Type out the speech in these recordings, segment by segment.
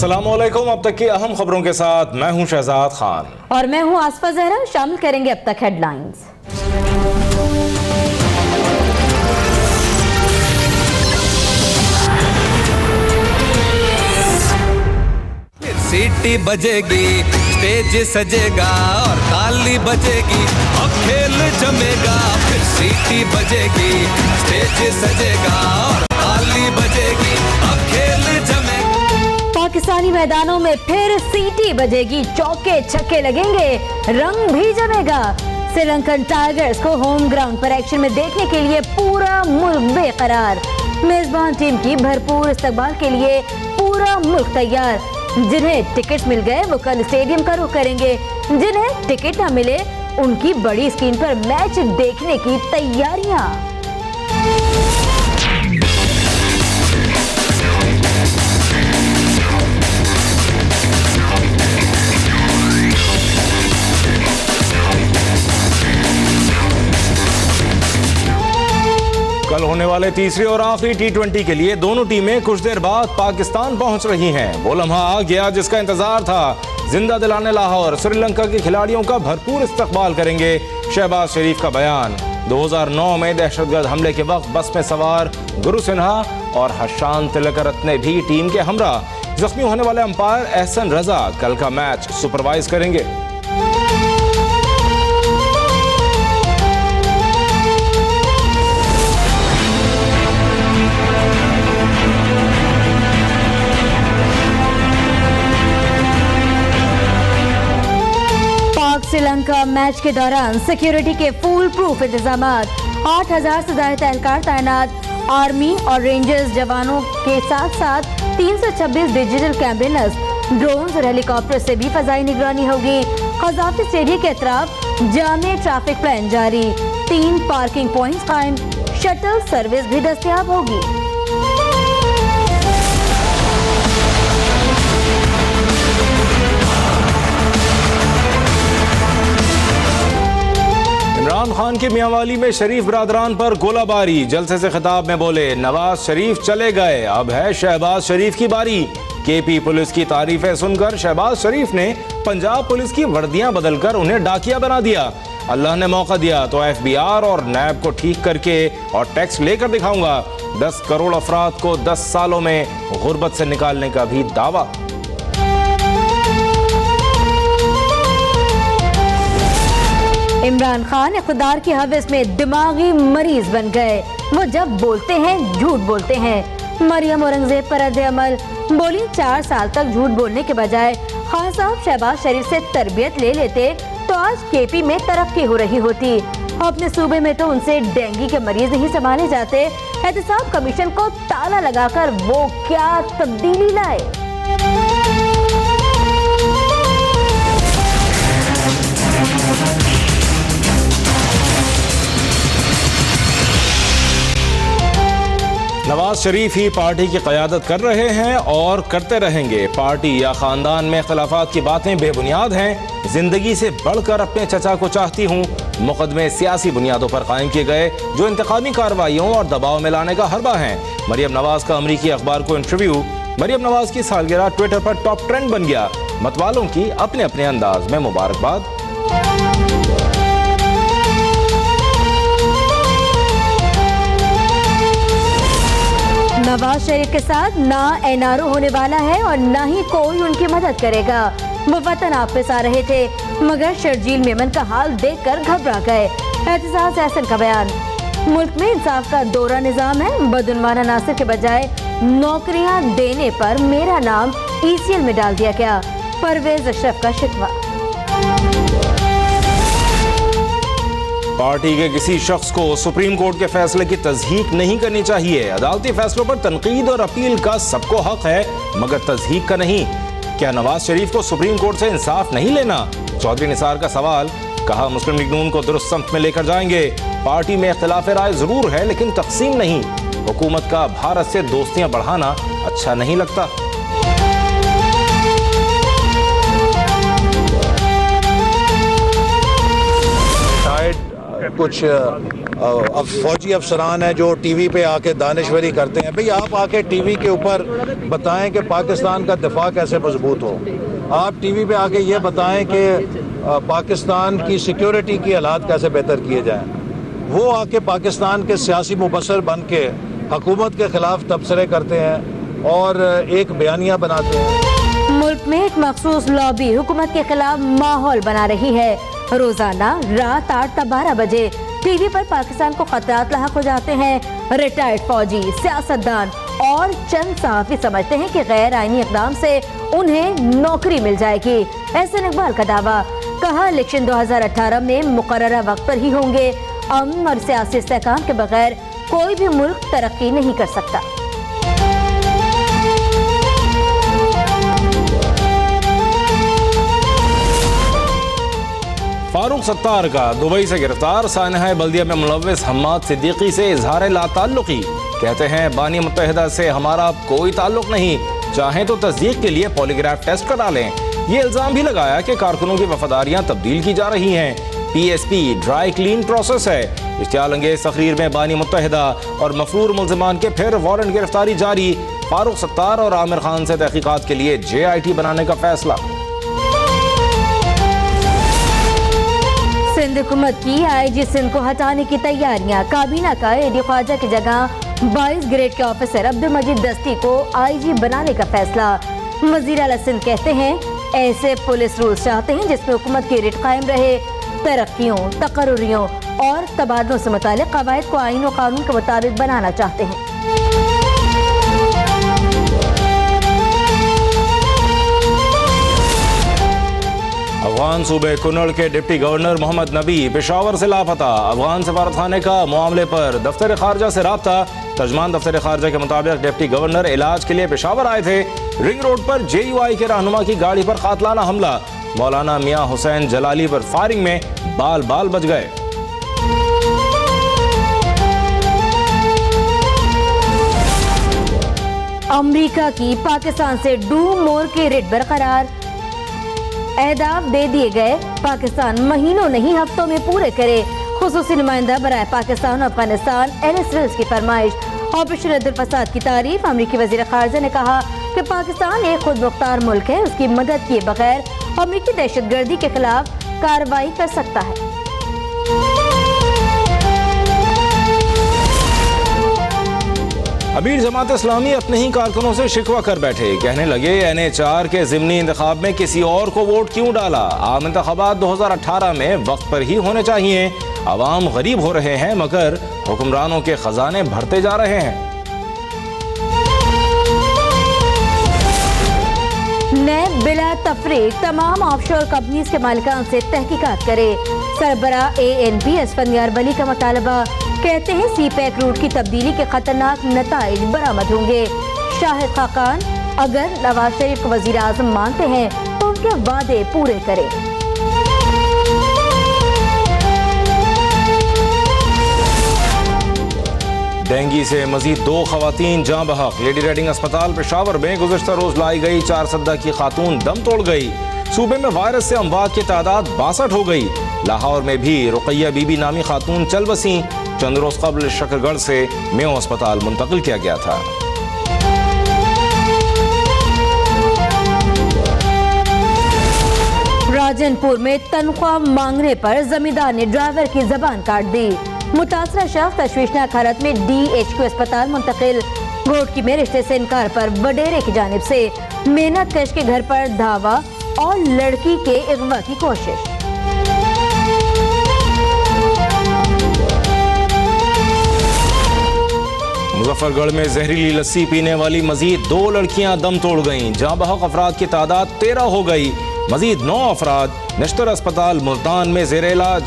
अस्सलामुअलैकुम। अब तक की अहम खबरों के साथ मैं हूं शहजाद खान और मैं हूं आसफा जहरा। शामिल करेंगे अब तक हेडलाइंस। सीटी बजेगी, स्टेज सजेगा और ताली बजेगी, अब खेल जमेगा। फिर सीटी बजेगी, स्टेज सजेगा और ताली बजेगी, अब खेल जमेगा। पाकिस्तानी मैदानों में फिर सीटी बजेगी, चौके छक्के लगेंगे, रंग भी जमेगा। श्रीलंकन टाइगर्स को होम ग्राउंड पर एक्शन में देखने के लिए पूरा मुल्क बेकरार। मेजबान टीम की भरपूर इस्तकबाल के लिए पूरा मुल्क तैयार। जिन्हें टिकट मिल गए वो कल स्टेडियम का रुख करेंगे, जिन्हें टिकट न मिले उनकी बड़ी स्क्रीन पर मैच देखने की तैयारियां। कल होने वाले तीसरे और आखिरी T20 के लिए दोनों टीमें कुछ देर बाद पाकिस्तान पहुंच रही हैं। वो लम्हा आ गया जिसका इंतजार था। जिंदा दिलाने लाहौर श्रीलंका के खिलाड़ियों का भरपूर इस्तकबाल करेंगे। शहबाज शरीफ का बयान। 2009 में दहशतगर्द हमले के वक्त बस में सवार गुरु सिन्हा और हशान तिलकरत्ने भी टीम के हमरा। जख्मी होने वाले अंपायर एहसन रजा कल का मैच सुपरवाइज करेंगे। श्रीलंका मैच के दौरान सिक्योरिटी के फुल प्रूफ इंतजाम, 8000 से ज्यादा एहलकार तैनात। आर्मी और रेंजर्स जवानों के साथ साथ 326 डिजिटल कैमरेस, ड्रोन्स और हेलीकॉप्टर से भी फजाई निगरानी होगी। कजाफी स्टेडियम के अतराफ जामे ट्रैफिक प्लान जारी, 3 पार्किंग पॉइंट्स कायम, शटल सर्विस भी दस्तयाब होगी। इमरान खान के मियांवाली में शरीफ बरादरान पर गोलाबारी। जलसे से खिताब में बोले नवाज शरीफ चले गए, अब है शहबाज शरीफ की बारी। केपी पुलिस की तारीफें सुनकर शहबाज शरीफ ने पंजाब पुलिस की वर्दियां बदलकर उन्हें डाकिया बना दिया। अल्लाह ने मौका दिया तो FBR और नैब को ठीक करके और टैक्स लेकर दिखाऊंगा। 10 करोड़ अफराद को 10 सालों में गुर्बत से निकालने का भी दावा। इमरान खान इक़्तिदार की हवस में दिमागी मरीज बन गए। वो जब बोलते हैं झूठ बोलते हैं। मरियम औरंगजेब पर रद्द-ए-अमल। बोली 4 साल तक झूठ बोलने के बजाय खान साहब शहबाज शरीफ से तरबियत ले लेते तो आज KP में तरक्की हो रही होती। अपने सूबे में तो उनसे डेंगू के मरीज नहीं संभाले जाते। एहतसाब कमीशन को ताला लगाकर वो क्या तब्दीली लाए। नवाज शरीफ ही पार्टी की क़यादत कर रहे हैं और करते रहेंगे। पार्टी या खानदान में इख्तिलाफात की बातें बेबुनियाद हैं। जिंदगी से बढ़कर अपने चचा को चाहती हूँ। मुकदमे सियासी बुनियादों पर कायम किए गए जो इंतकामी कार्रवाइयों और दबाव में लाने का हरबा है। मरियम नवाज का अमरीकी अखबार को इंटरव्यू। मरियम नवाज की सालगिरह ट्विटर पर टॉप ट्रेंड बन गया। मतवालों की अपने अपने अंदाज में मुबारकबाद। नवाज शरीफ के साथ ना NRO होने वाला है और ना ही कोई उनकी मदद करेगा। वो वतन वापस आ रहे थे मगर शर्जील मेमन का हाल देखकर घबरा गए। एहतसास एहसन का बयान। मुल्क में इंसाफ का दौरा निजाम है। बदउनवाना नासिर के बजाय नौकरियां देने पर मेरा नाम ECL में डाल दिया गया। परवेज अशरफ का शिकवा। पार्टी के किसी शख्स को सुप्रीम कोर्ट के फैसले की तस्दीक नहीं करनी चाहिए। अदालती फैसलों पर तनकीद और अपील का सबको हक है मगर तस्दीक का नहीं। क्या नवाज शरीफ को सुप्रीम कोर्ट से इंसाफ नहीं लेना? चौधरी निसार का सवाल। कहा मुस्लिम लीग नून को दुरुस्त समत में लेकर जाएंगे। पार्टी में इख्तिलाफ राय जरूर है लेकिन तकसीम नहीं। हुकूमत का भारत से दोस्तियां बढ़ाना अच्छा नहीं लगता। कुछ अब फौजी अफसरान हैं जो टीवी पे आके दानिशवरी करते हैं। भाई आप आके टीवी के ऊपर बताएं कि पाकिस्तान का दिफा कैसे मजबूत हो। आप टीवी पे आके ये बताएं कि पाकिस्तान की सिक्योरिटी की हालात कैसे बेहतर किए जाएं। वो आके पाकिस्तान के सियासी मुबसर बन के हुकूमत के खिलाफ तबसरे करते हैं और एक बयानिया बनाते हैं। मुल्क में एक मखसूस लॉबी हुकूमत के खिलाफ माहौल बना रही है। रोजाना रात 8 से 12 बजे टीवी पर पाकिस्तान को खतरात लाहक हो जाते हैं। रिटायर्ड फौजी, सियासतदान और चंद सहाफी समझते हैं कि गैर आईनी इक़दाम से उन्हें नौकरी मिल जाएगी। एहसन इकबाल का दावा, कहा इलेक्शन 2018 में मुकर्ररा वक्त पर ही होंगे। अमन और सियासी इस्तेहकाम के बगैर कोई भी मुल्क तरक्की नहीं कर सकता। फारूक सत्तार का दुबई से गिरफ्तार सानहा बल्दिया में मुलव्विस हम्माद सिद्दीकी से इजहार लाताल्लुकी। कहते हैं बानी मुत्तहिदा से हमारा कोई ताल्लुक नहीं, चाहें तो तस्दीक के लिए पॉलीग्राफ टेस्ट करा लें। ये इल्जाम भी लगाया कि कारकुनों की वफादारियां तब्दील की जा रही हैं। PSP ड्राई क्लीन प्रोसेस है। इश्तियाल अंगेज तकरीर में बानी मुत्तहिदा और मफरूर मुल्ज़िमान के फिर वारंट गिरफ्तारी जारी। फारूक सत्तार और आमिर खान से तहकीकात के लिए JIT बनाने का फैसला। सिंध हुकूमत की IG सिंध को हटाने की तैयारियां। काबीना का AD ख्वाजा की जगह 22 ग्रेड के ऑफिसर अब्दुल मजीद दस्ती को IG बनाने का फैसला। वज़ीर आला सिंध कहते हैं ऐसे पुलिस रूल्स चाहते हैं जिसमें हुकूमत की रिट कायम रहे। तरक्कियों, तकर्रुरियों और तबादलों से मुतालिक कवायद को आईन और कानून के मुताबिक बनाना चाहते हैं। अफगान सूबे कुनड़ के डिप्टी गवर्नर मोहम्मद नबी पेशावर से लापता। अफगान सफारतखाने का मामले पर दफ्तर खारजा से राब्ता। तर्जमान दफ्तर खारजा के मुताबिक डिप्टी गवर्नर इलाज के लिए पेशावर आए थे। रिंग रोड पर JUI के रहनुमा की गाड़ी पर कातलाना हमला। मौलाना मियां हुसैन जलाली पर फायरिंग में बाल बाल बच गए। अमेरिका की पाकिस्तान से डू मोर की रिट बरकरार। अहदाफ दे दिए गए, पाकिस्तान महीनों नहीं हफ्तों में पूरे करे। खुसूसी नुमाइंदा बराए पाकिस्तान और अफगानिस्तान एलिस वेल्स की फरमाइश। ऑपरेशन अब्दुल फसाद की तारीफ। अमेरिकी वजीर खारजा ने कहा कि पाकिस्तान एक खुद मुख्तार मुल्क है, उसकी मदद किए बगैर अमेरिकी दहशतगर्दी के खिलाफ कार्रवाई कर सकता है। अमीर जमात इस्लामी अपने ही कारकुनों से शिकवा कर बैठे। कहने लगे NHR के ज़िमनी इंतखाब में किसी और को वोट क्यों डाला। आम इंतखाबात 2018 में वक्त पर ही होने चाहिए। अवाम गरीब हो रहे हैं मगर हुक्मरानों के खजाने भरते जा रहे हैं। नैब बिला तफरीक तमाम ऑफशोर कंपनीज के मालिकान से तहकीकात करे। सरबरा ANP असफंदियार वली का मुतालबा। कहते हैं CPEC रूट की तब्दीली के खतरनाक नताइज बरामद होंगे। शाहिद खाकान, अगर नवाज शरीफ को वजीर आजम मानते हैं तो उनके वादे पूरे करें। डेंगू से मजीद 2 खवातीन जाँ बहक। लेडी रेडिंग अस्पताल पेशावर में गुज़श्ता रोज लाई गई 4 सद्दा की खातून दम तोड़ गई। सूबे में वायरस से अमवात की तादाद 62 हो गई। लाहौर में भी रुकैया बीबी नामी खातून चल बसी। चंद रोज कबल शकरगढ़ से मेयो अस्पताल मुंतकिल किया गया था। राजनपुर में तनख्वाह मांगने पर जमींदार ने ड्राइवर की जबान काट दी। मुतासरा शख्स तशवीशनाक हालत में DHQ अस्पताल मुंतकिल। घोटकी में रिश्ते से इनकार पर वडेरे की जानिब से मेहनत कश के घर पर धावा और लड़की के अगवा की कोशिश। मुजफ्फरगढ़ में जहरीली लस्सी पीने वाली मजीद 2 लड़कियां दम तोड़ गईं। जाँ बहक अफराद की तादाद 13 हो गई। मजीद 9 अफराद नश्तर अस्पताल मुल्तान में जेर इलाज।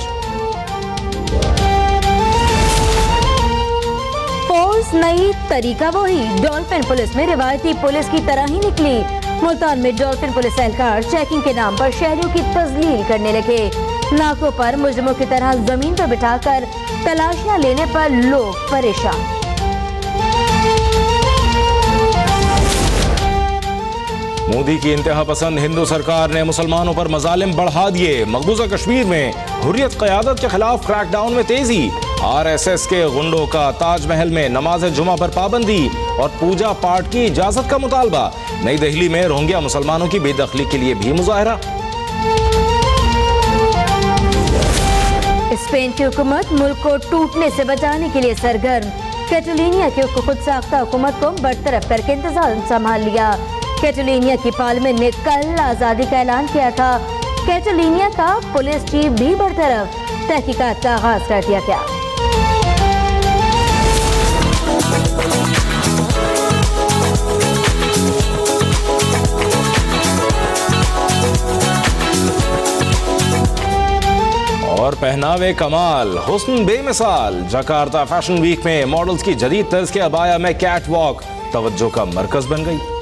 फोर्स नई, तरीका वही। डॉल्फिन पुलिस में रिवायती पुलिस की तरह ही निकली। मुल्तान में डॉल्फिन पुलिस एहलकार चेकिंग के नाम पर शहरियों की तजलील करने लगे। नाकों पर मुजरिमों की तरह जमीन पर बिठाकर तलाशियां लेने पर लोग परेशान। मोदी की इंतहा पसंद हिंदू सरकार ने मुसलमानों पर मजालिम बढ़ा दिए। मकबूजा कश्मीर में हुर्रियत क़यादत के खिलाफ क्रैकडाउन में तेजी। RSS के गुंडों का ताजमहल में नमाज जुमा पर पाबंदी और पूजा पाठ की इजाजत का मुतालबा। नई दिल्ली में रोहिंग्या मुसलमानों की बेदखली के लिए भी मुजाहरा। स्पेन की हुकूमत मुल्क को टूटने से बचाने के लिए सरगर्म। कैटलोनिया की खुद साख्ता हुकूमत को बरतरफ करके इंतजाम संभाल लिया। कैटलोनिया की पार्लियामेंट ने कल आज़ादी का ऐलान किया था। कैटलोनिया का पुलिस चीफ भी बरतरफ। तहकीकात का आगाज कर दिया गया। और पहनावे कमाल, हुस्न बेमिसाल। जकार्ता फैशन वीक में मॉडल्स की जदीद तर्ज के अबाया में कैट वॉक तवज्जो का मरकज बन गई।